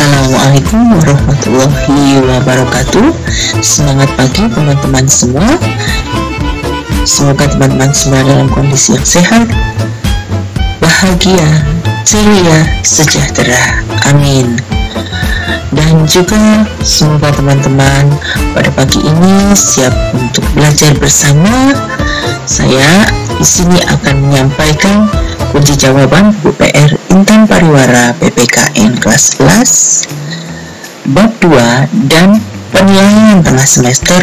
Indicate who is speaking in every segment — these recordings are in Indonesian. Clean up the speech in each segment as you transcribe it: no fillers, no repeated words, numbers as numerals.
Speaker 1: Assalamualaikum warahmatullahi wabarakatuh. Semangat pagi teman-teman semua. Semoga teman-teman semua dalam kondisi yang sehat, bahagia, ceria, sejahtera. Amin. Dan juga semoga teman-teman pada pagi ini siap untuk belajar bersama. Saya di sini akan menyampaikan kunci jawaban buku PR Intan Pariwara PPKN kelas 11 bab 2 dan penilaian tengah semester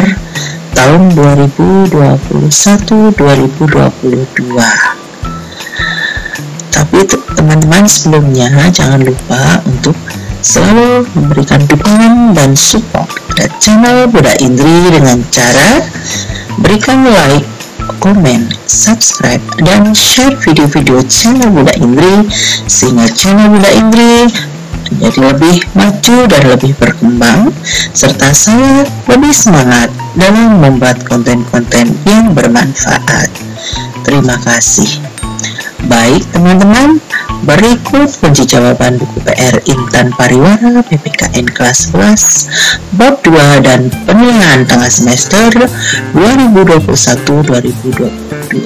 Speaker 1: tahun 2021-2022. Tapi teman-teman sebelumnya jangan lupa untuk selalu memberikan dukungan dan support pada channel Budak Indri dengan cara berikan like, komen, subscribe, dan share video-video channel Budak Indri sehingga channel Budak Indri menjadi lebih maju dan lebih berkembang, serta saya lebih semangat dalam membuat konten-konten yang bermanfaat. Terima kasih. Baik teman-teman, berikut kunci jawaban buku PR Intan Pariwara PPKN kelas 11 bab 2 dan penilaian tengah semester 2021-2022.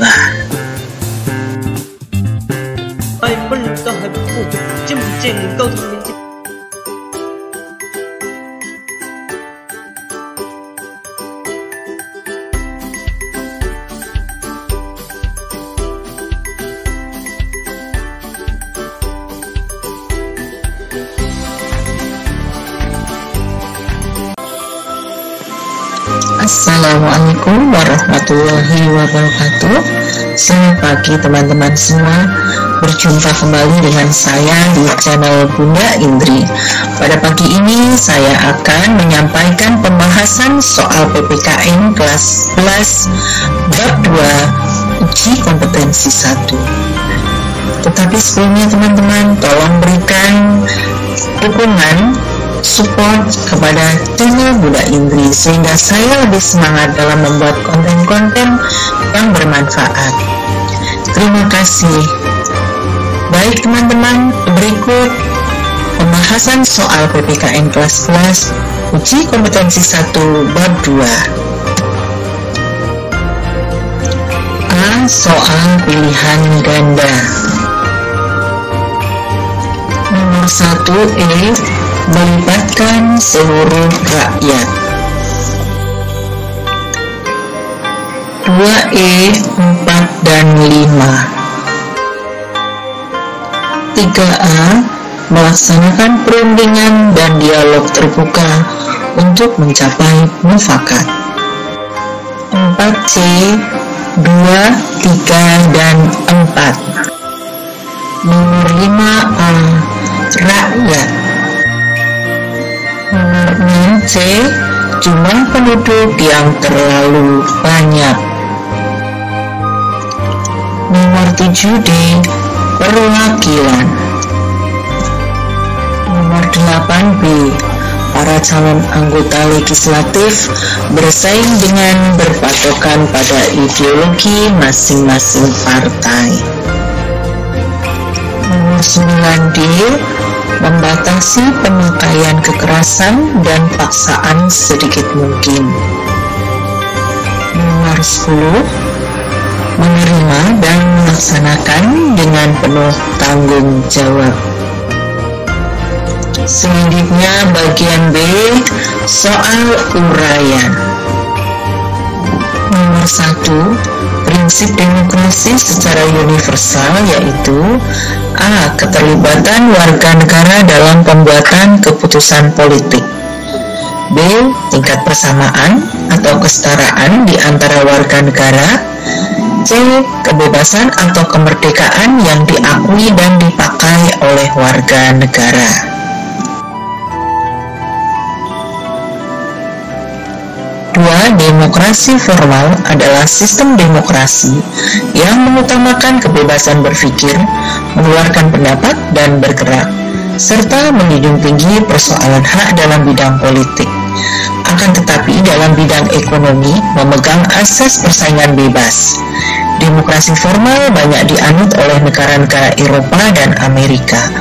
Speaker 1: Assalamualaikum warahmatullahi wabarakatuh. Selamat pagi teman-teman semua. Berjumpa kembali dengan saya di channel Bunda Indri. Pada pagi ini saya akan menyampaikan pembahasan soal PPKN kelas 11 bab 2 uji kompetensi 1. Tetapi sebelumnya teman-teman, tolong berikan dukungan support kepada channel Budak Indri sehingga saya lebih semangat dalam membuat konten-konten yang bermanfaat. Terima kasih. Baik teman-teman, berikut pembahasan soal PPKN kelas 11 uji kompetensi 1 bab 2. A. Soal pilihan ganda. Nomor 1 melibatkan seluruh rakyat. 2E 4 dan 5. 3A melaksanakan perundingan dan dialog terbuka untuk mencapai mufakat. 4C 2, 3 dan 4. Nomor 5A rakyat. Nomor 6C jumlah penduduk yang terlalu banyak. Nomor 7D perwakilan. Nomor 8B para calon anggota legislatif bersaing dengan berpatokan pada ideologi masing-masing partai. Nomor 9D membatasi pemakaian kekerasan dan paksaan sedikit mungkin. Nomor 10 menerima dan melaksanakan dengan penuh tanggung jawab. Selanjutnya bagian B, soal uraian. Nomor 1, prinsip demokrasi secara universal, yaitu A. Keterlibatan warga negara dalam pembuatan keputusan politik. B. Tingkat persamaan atau kesetaraan di antara warga negara. C. Kebebasan atau kemerdekaan yang diakui dan dipakai oleh warga negara. Demokrasi formal adalah sistem demokrasi yang mengutamakan kebebasan berpikir, mengeluarkan pendapat, dan bergerak, serta menjunjung tinggi persoalan hak dalam bidang politik. Akan tetapi dalam bidang ekonomi memegang asas persaingan bebas. Demokrasi formal banyak dianut oleh negara-negara Eropa dan Amerika.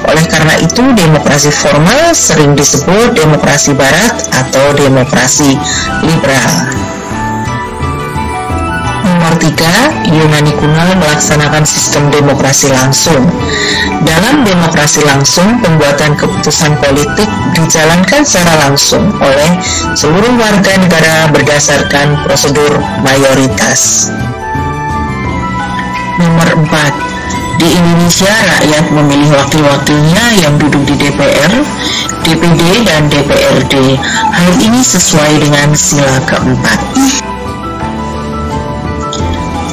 Speaker 1: Oleh karena itu, demokrasi formal sering disebut demokrasi barat atau demokrasi liberal. Nomor 3, Yunani kuno melaksanakan sistem demokrasi langsung. Dalam demokrasi langsung, pembuatan keputusan politik dijalankan secara langsung oleh seluruh warga negara berdasarkan prosedur mayoritas. Nomor 4, di Indonesia rakyat memilih wakil-wakilnya yang duduk di DPR, DPD, dan DPRD. Hal ini sesuai dengan sila keempat.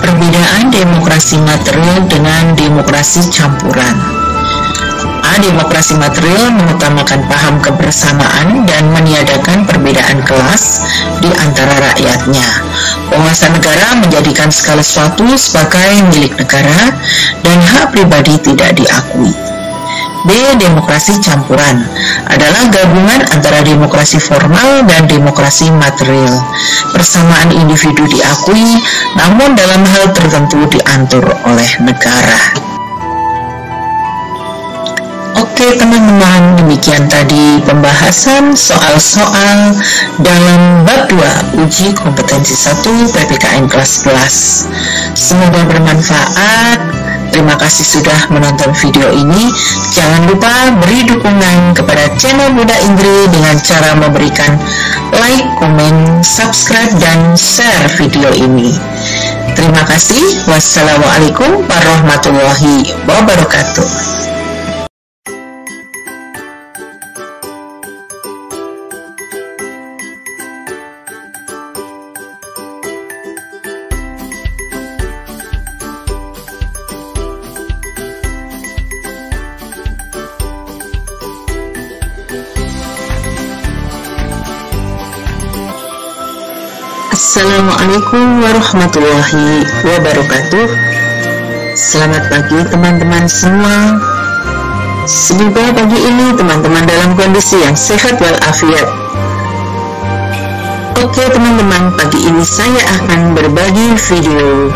Speaker 1: Perbedaan demokrasi material dengan demokrasi campuran. Demokrasi material mengutamakan paham kebersamaan dan meniadakan perbedaan kelas di antara rakyatnya. Penguasa negara menjadikan segala sesuatu sebagai milik negara dan hak pribadi tidak diakui. B. Demokrasi campuran adalah gabungan antara demokrasi formal dan demokrasi material. Persamaan individu diakui, namun dalam hal tertentu diatur oleh negara. Oke teman-teman, demikian tadi pembahasan soal-soal dalam bab 2 uji kompetensi 1 PPKN kelas 11. Semoga bermanfaat. Terima kasih sudah menonton video ini. Jangan lupa beri dukungan kepada channel Bunda Indri dengan cara memberikan like, komen, subscribe, dan share video ini. Terima kasih. Wassalamualaikum warahmatullahi wabarakatuh. Assalamualaikum warahmatullahi wabarakatuh. Selamat pagi teman-teman semua. Semoga pagi ini teman-teman dalam kondisi yang sehat walafiat. Oke teman-teman, pagi ini saya akan berbagi video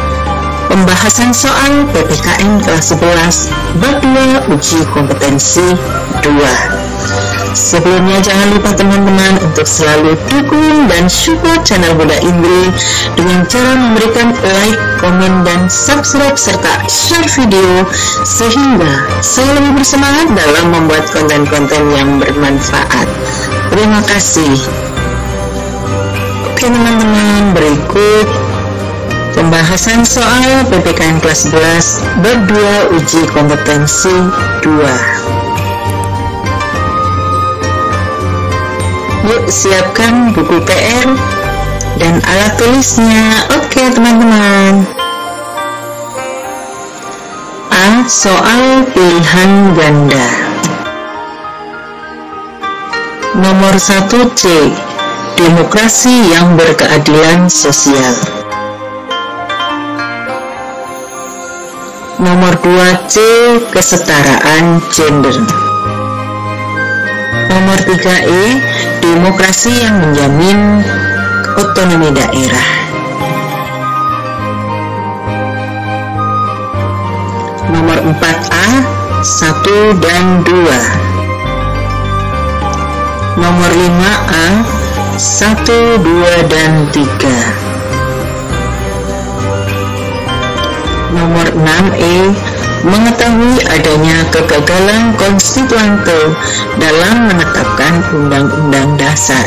Speaker 1: pembahasan soal PPKN kelas 11 bab 2 uji kompetensi 2. Sebelumnya jangan lupa teman-teman untuk selalu dukung dan support channel Bunda Indri dengan cara memberikan like, komen, dan subscribe serta share video sehingga saya lebih bersemangat dalam membuat konten-konten yang bermanfaat. Terima kasih. Oke teman-teman, berikut pembahasan soal PPKN kelas 11 bab 2 uji kompetensi 2. Yuk siapkan buku PR dan alat tulisnya. Oke teman-teman. A. Soal pilihan ganda. Nomor 1 C. Demokrasi yang berkeadilan sosial. Nomor 2 C. Kesetaraan gender. Nomor 3E. Demokrasi yang menjamin otonomi daerah. Nomor 4A 1 dan 2. Nomor 5A 1, 2, dan 3. Nomor 6E mengetahui adanya kegagalan konstituante dalam menetapkan Undang-Undang Dasar.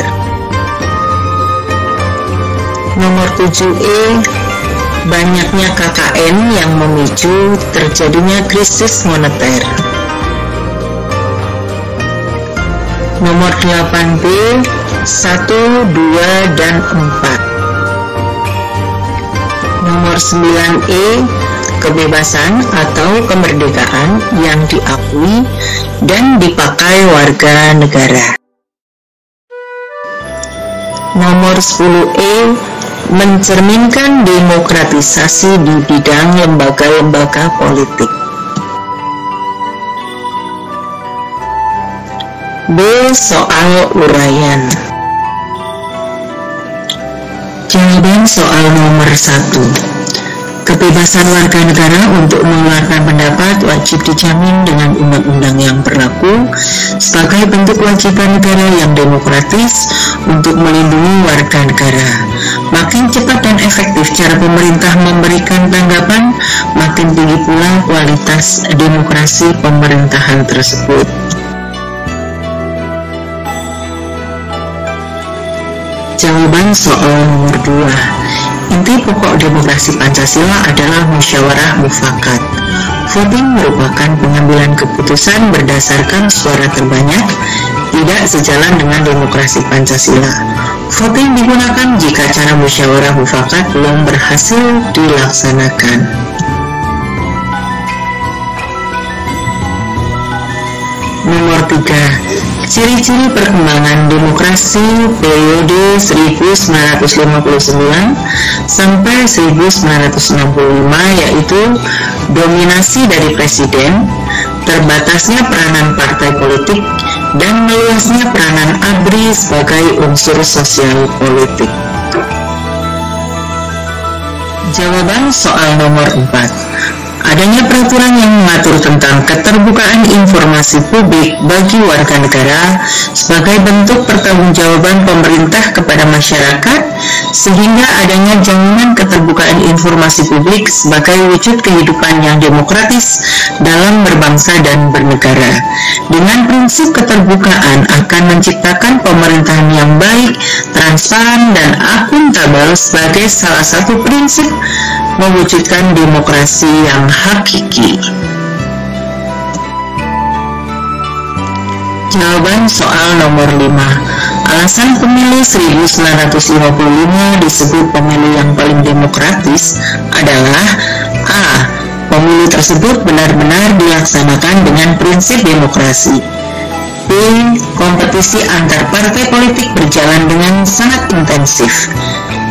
Speaker 1: Nomor 7E, banyaknya KKN yang memicu terjadinya krisis moneter. Nomor 8B, 1, 2, dan 4. Nomor 9E, kebebasan atau kemerdekaan yang diakui dan dipakai warga negara. Nomor 10E, mencerminkan demokratisasi di bidang lembaga-lembaga politik. B. Soal uraian. Jawaban soal nomor 1. Kebebasan warga negara untuk mengeluarkan pendapat wajib dijamin dengan undang-undang yang berlaku sebagai bentuk kewajiban negara yang demokratis untuk melindungi warga negara. Makin cepat dan efektif cara pemerintah memberikan tanggapan, makin tinggi pula kualitas demokrasi pemerintahan tersebut. Jawaban soal nomor 2. Inti pokok demokrasi Pancasila adalah musyawarah mufakat. Voting merupakan pengambilan keputusan berdasarkan suara terbanyak, tidak sejalan dengan demokrasi Pancasila. Voting digunakan jika cara musyawarah mufakat belum berhasil dilaksanakan. Nomor 3. Ciri-ciri perkembangan demokrasi periode 1959 sampai 1965 yaitu dominasi dari presiden, terbatasnya peranan partai politik, dan meluasnya peranan ABRI sebagai unsur sosial politik. Jawaban soal nomor 4. Adanya peraturan yang mengatur tentang keterbukaan informasi publik bagi warga negara sebagai bentuk pertanggungjawaban pemerintah kepada masyarakat, sehingga adanya jaminan keterbukaan informasi publik sebagai wujud kehidupan yang demokratis dalam berbangsa dan bernegara. Dengan prinsip keterbukaan akan menciptakan pemerintahan yang baik, transparan, dan akuntabel sebagai salah satu prinsip mewujudkan demokrasi yang hakiki. Jawaban soal nomor 5. Alasan pemilu 1955 disebut pemilu yang paling demokratis adalah A. Pemilu tersebut benar-benar dilaksanakan dengan prinsip demokrasi. B. Kompetisi antar partai politik berjalan dengan sangat intensif.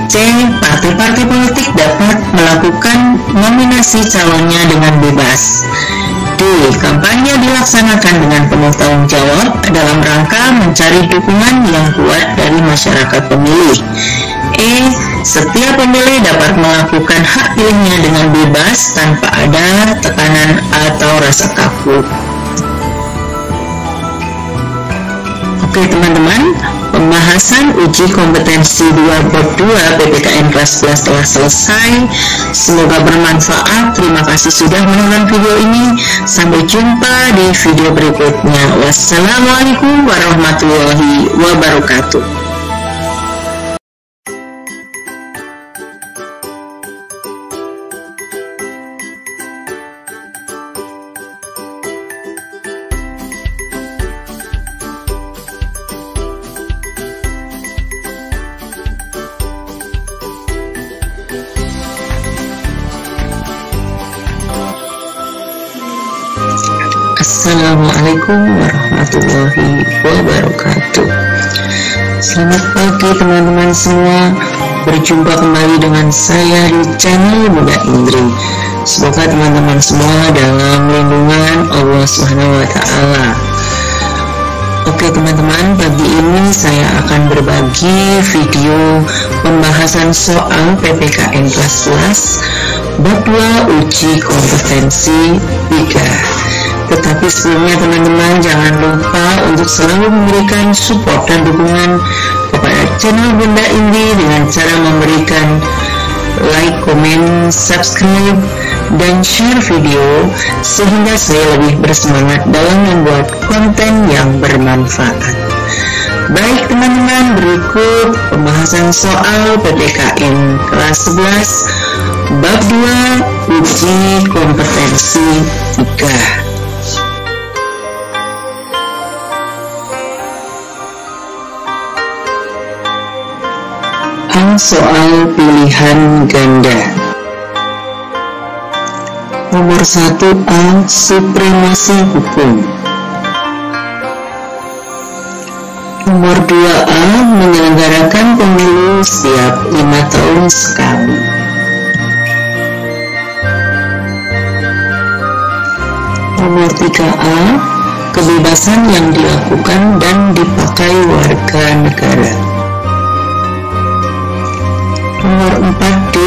Speaker 1: C. Partai-partai politik dapat melakukan nominasi calonnya dengan bebas. D. Kampanye dilaksanakan dengan penuh tanggung jawab dalam rangka mencari dukungan yang kuat dari masyarakat pemilih. E. Setiap pemilih dapat melakukan hak pilihnya dengan bebas tanpa ada tekanan atau rasa takut. Oke teman-teman, pembahasan uji kompetensi 2 bab 2 PPKN kelas 11 telah selesai. Semoga bermanfaat. Terima kasih sudah menonton video ini. Sampai jumpa di video berikutnya. Wassalamualaikum warahmatullahi wabarakatuh. Assalamualaikum warahmatullahi wabarakatuh. Selamat pagi teman-teman semua. Berjumpa kembali dengan saya di channel Bunda Indri. Semoga teman-teman semua dalam lindungan Allah SWT. Oke teman-teman, pagi ini saya akan berbagi video pembahasan soal PPKN kelas 11 bab 2 uji kompetensi 3. Tetapi sebelumnya teman-teman jangan lupa untuk selalu memberikan support dan dukungan kepada channel Bunda Indri dengan cara memberikan like, komen, subscribe, dan share video sehingga saya lebih bersemangat dalam membuat konten yang bermanfaat. Baik teman-teman, berikut pembahasan soal PPKN kelas 11 bab 2 uji kompetensi 3. Soal pilihan ganda. Nomor 1A, supremasi hukum. Nomor 2A, menyelenggarakan pemilu setiap 5 tahun sekali. Nomor 3A, kebebasan yang dilakukan dan dipakai warga negara. Nomor 4D,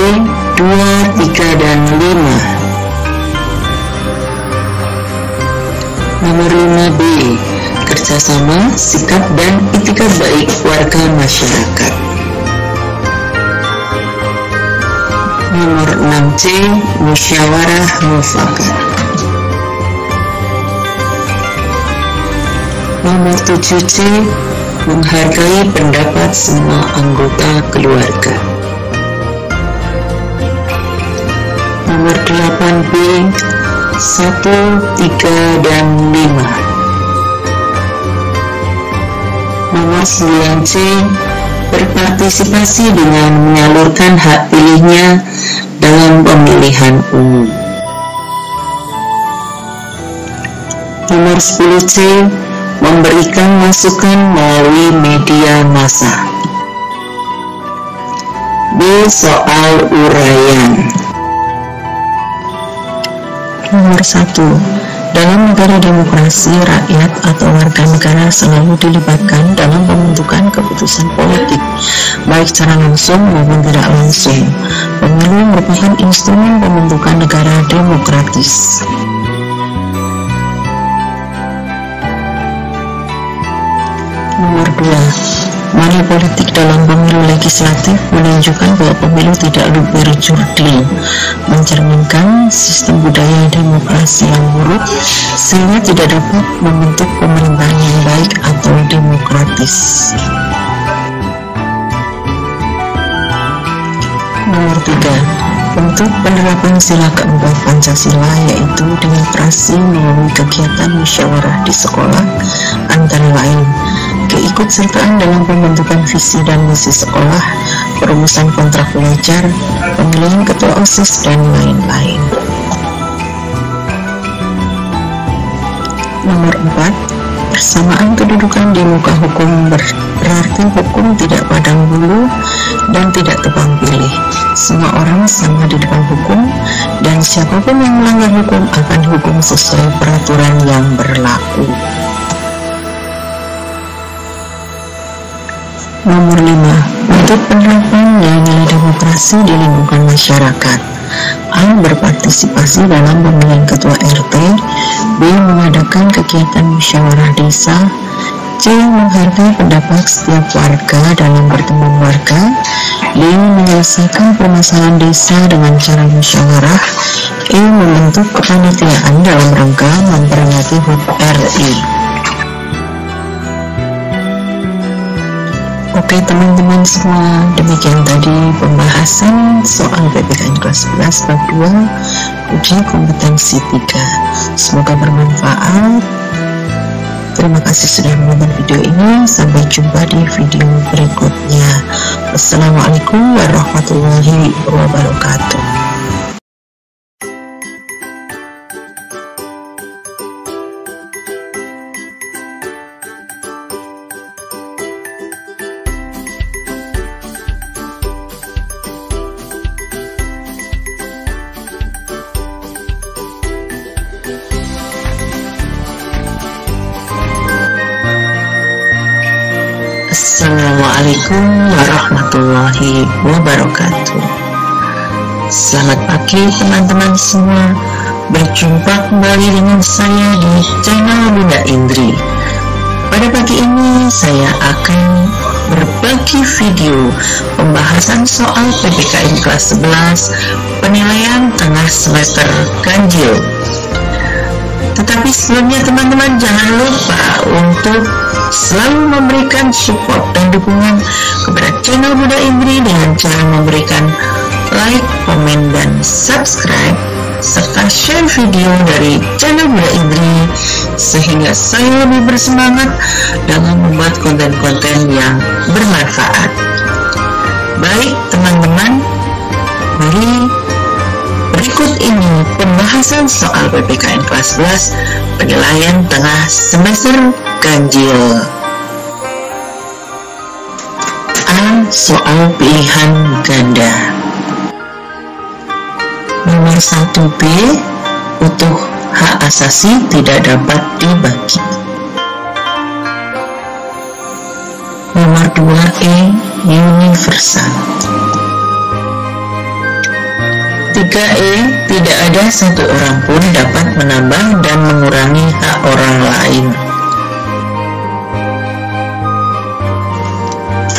Speaker 1: 2, 3 dan 5. Nomor 5B, kerjasama, sikap, dan itikat baik warga masyarakat. Nomor 6C, musyawarah mufakat. Nomor 7C, menghargai pendapat semua anggota keluarga. Nomor 8B, 1, 3, dan 5. Nomor 9C, berpartisipasi dengan menyalurkan hak pilihnya dalam pemilihan umum. Nomor 10C, memberikan masukan melalui media massa. B. Soal uraian. Nomor 1. Dalam negara demokrasi, rakyat atau warga negara selalu dilibatkan dalam pembentukan keputusan politik, baik secara langsung maupun tidak langsung. Pemilu merupakan instrumen pembentukan negara demokratis. Nomor 2. Money politik dalam pemilu legislatif menunjukkan bahwa pemilu tidak berjurdil, mencerminkan sistem budaya demokrasi yang buruk sehingga tidak dapat membentuk pemerintahan yang baik atau demokratis. Nomor 3. Bentuk penerapan sila keempat Pancasila yaitu demokrasi melalui kegiatan musyawarah di sekolah, antara lain keikutsertaan dalam pembentukan visi dan misi sekolah, perumusan kontrak belajar, pemilihan ketua OSIS, dan lain-lain. Nomor 4. Persamaan kedudukan di muka hukum berarti hukum tidak pandang bulu dan tidak tebang pilih. Semua orang sama di depan hukum dan siapapun yang melanggar hukum akan dihukum sesuai peraturan yang berlaku. Nomor 5. Untuk penerapan nilai-nilai demokrasi di lingkungan masyarakat. A. Berpartisipasi dalam pemilihan ketua RT. B. Mengadakan kegiatan musyawarah desa. C. Menghargai pendapat setiap warga dalam pertemuan warga. D. Menyelesaikan permasalahan desa dengan cara musyawarah. E. Membentuk kepanitiaan dalam rangka memperingati HUT RI. Oke teman-teman semua, demikian tadi pembahasan soal PPKN kelas 11 bab 2 uji kompetensi 3. Semoga bermanfaat. Terima kasih sudah menonton video ini. Sampai jumpa di video berikutnya. Wassalamualaikum warahmatullahi wabarakatuh. Assalamualaikum warahmatullahi wabarakatuh. Selamat pagi teman-teman semua. Berjumpa kembali dengan saya di channel Bunda Indri. Pada pagi ini saya akan berbagi video pembahasan soal PPKN kelas 11 penilaian tengah semester ganjil. Tetapi sebelumnya teman-teman jangan lupa untuk selalu memberikan support dan dukungan kepada channel Bunda Indri dengan cara memberikan like, komen, dan subscribe serta share video dari channel Bunda Indri sehingga saya lebih bersemangat dalam membuat konten-konten yang bermanfaat. Baik teman-teman, mari berikut ini pembahasan soal PPKN kelas 11 penilaian tengah semester ganjil. A. Soal pilihan ganda. Nomor 1B, utuh hak asasi tidak dapat dibagi. Nomor 2E, universal. 3E, tidak ada satu orang pun dapat menambah dan mengurangi hak orang lain.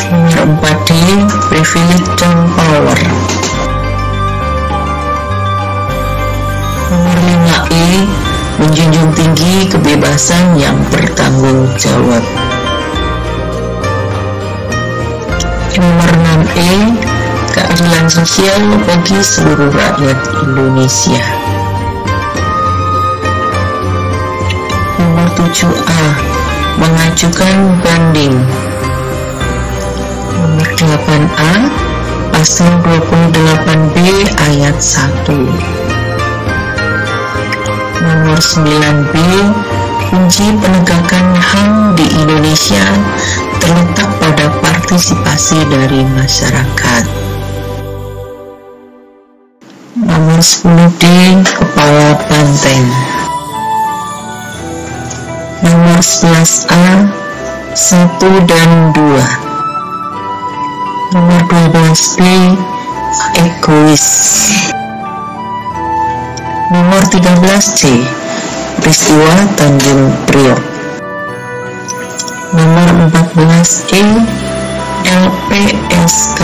Speaker 1: Nomor 4D, privilege dan power. Nomor 5E, menjunjung tinggi kebebasan yang bertanggung jawab. Nomor 6E, keadilan sosial bagi seluruh rakyat Indonesia. Nomor 7A, mengajukan banding. Nomor 8A, pasal 28B ayat 1. Nomor 9B, kunci penegakan HAM di Indonesia terletak pada partisipasi dari masyarakat. Nomor 10D, kepala banteng. Nomor 11A, 1 dan 2. Nomor 12B, egois. Nomor 13C, peristiwa Tanjung Priok. Nomor 14E, LPSK.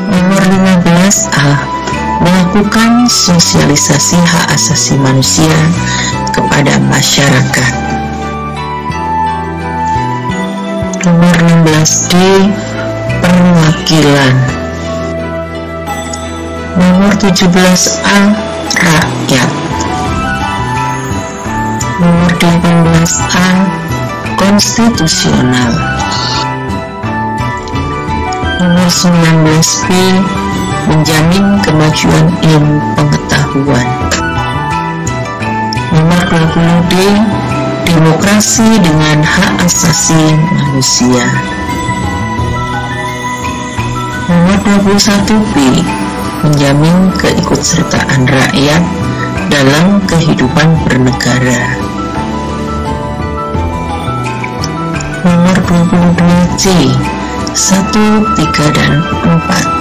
Speaker 1: Nomor 15A, melakukan sosialisasi hak asasi manusia kepada masyarakat. Nomor 16D, perwakilan. Nomor 17A, rakyat. Nomor 18A, konstitusional. Nomor 19B, menjamin kemajuan ilmu pengetahuan. Nomor 20D, demokrasi dengan hak asasi manusia. Nomor 21B, menjamin keikutsertaan rakyat dalam kehidupan bernegara. Nomor 22C, 1, 3, dan 4.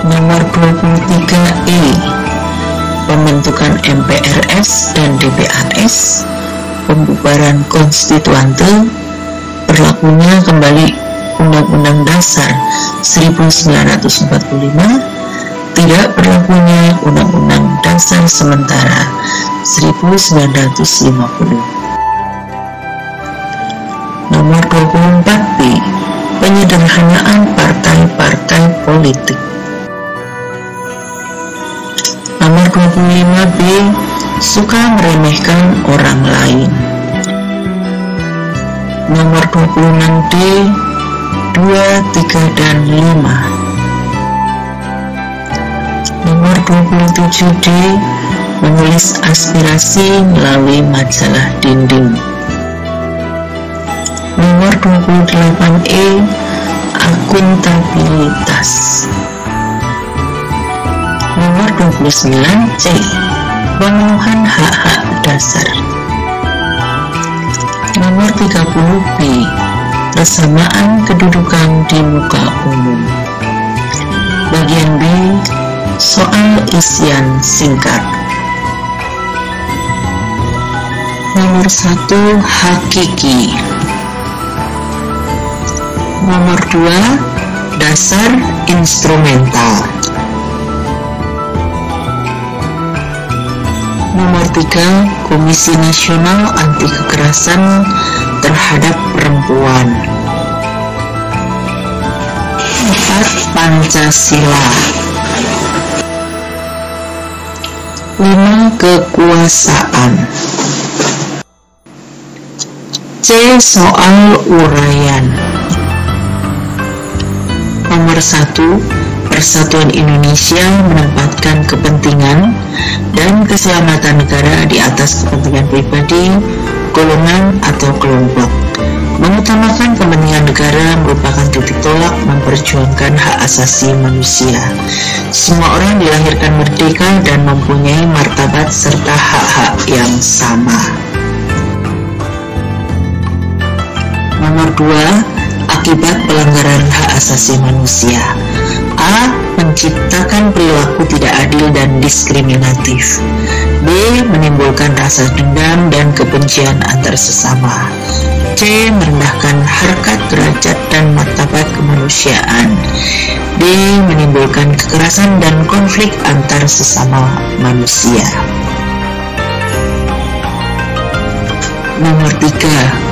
Speaker 1: Nomor 23E, pembentukan MPRS dan DPRS, pembubaran konstituante, berlakunya kembali Undang-Undang Dasar 1945, tidak berlakunya Undang-Undang Dasar Sementara 1950. Nomor 24B, penyederhanaan partai-partai politik. Nomor 25B, suka meremehkan orang lain. Nomor 26D, 2, 3, dan 5. Nomor 27D, menulis aspirasi melalui majalah dinding. Nomor 28E, akuntabilitas. Nomor 29C, pemenuhan hak-hak dasar. Nomor 30B, persamaan kedudukan di muka umum. Bagian B, soal isian singkat. Nomor 1, hakiki. Nomor 2, dasar instrumental. Nomor 3, Komisi Nasional Anti Kekerasan Terhadap Perempuan. 4, Pancasila. 5, kekuasaan. C, soal uraian. Nomor 1, Persatuan Indonesia menempatkan kepentingan dan keselamatan negara di atas kepentingan pribadi, golongan, atau kelompok. Mengutamakan kepentingan negara merupakan titik tolak memperjuangkan hak asasi manusia. Semua orang dilahirkan merdeka dan mempunyai martabat serta hak-hak yang sama. Nomor 2, akibat pelanggaran hak asasi asasi manusia. A. Menciptakan perilaku tidak adil dan diskriminatif. B. Menimbulkan rasa dendam dan kebencian antar sesama. C. Merendahkan harkat, derajat, dan martabat kemanusiaan. D. Menimbulkan kekerasan dan konflik antar sesama manusia. Nomor 3.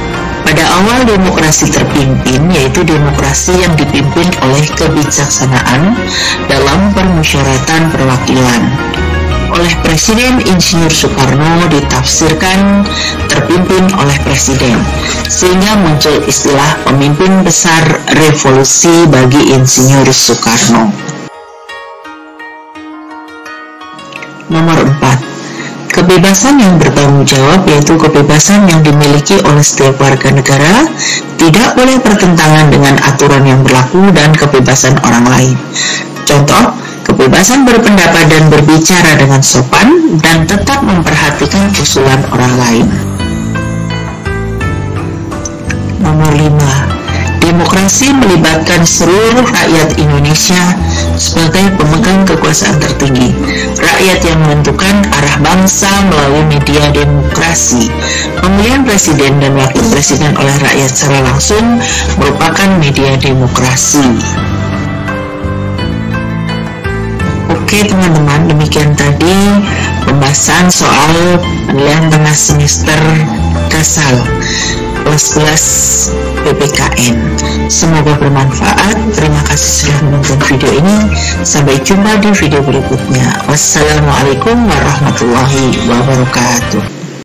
Speaker 1: Pada awal demokrasi terpimpin, yaitu demokrasi yang dipimpin oleh kebijaksanaan dalam permusyawaratan perwakilan. Oleh Presiden Insinyur Soekarno ditafsirkan terpimpin oleh Presiden, sehingga muncul istilah pemimpin besar revolusi bagi Insinyur Soekarno. Nomor 4. Kebebasan yang bertanggung jawab, yaitu kebebasan yang dimiliki oleh setiap warga negara, tidak boleh bertentangan dengan aturan yang berlaku dan kebebasan orang lain. Contoh, kebebasan berpendapat dan berbicara dengan sopan dan tetap memperhatikan usulan orang lain. Nomor 5. Demokrasi melibatkan seluruh rakyat Indonesia sebagai pemegang kekuasaan tertinggi. Rakyat yang menentukan arah bangsa melalui media demokrasi. Pemilihan presiden dan wakil presiden oleh rakyat secara langsung merupakan media demokrasi. Oke teman-teman, demikian tadi pembahasan soal penilaian tengah semester Kasal kelas PPKN. Semoga bermanfaat. Terima kasih sudah menonton video ini. Sampai jumpa di video berikutnya. Wassalamualaikum warahmatullahi wabarakatuh.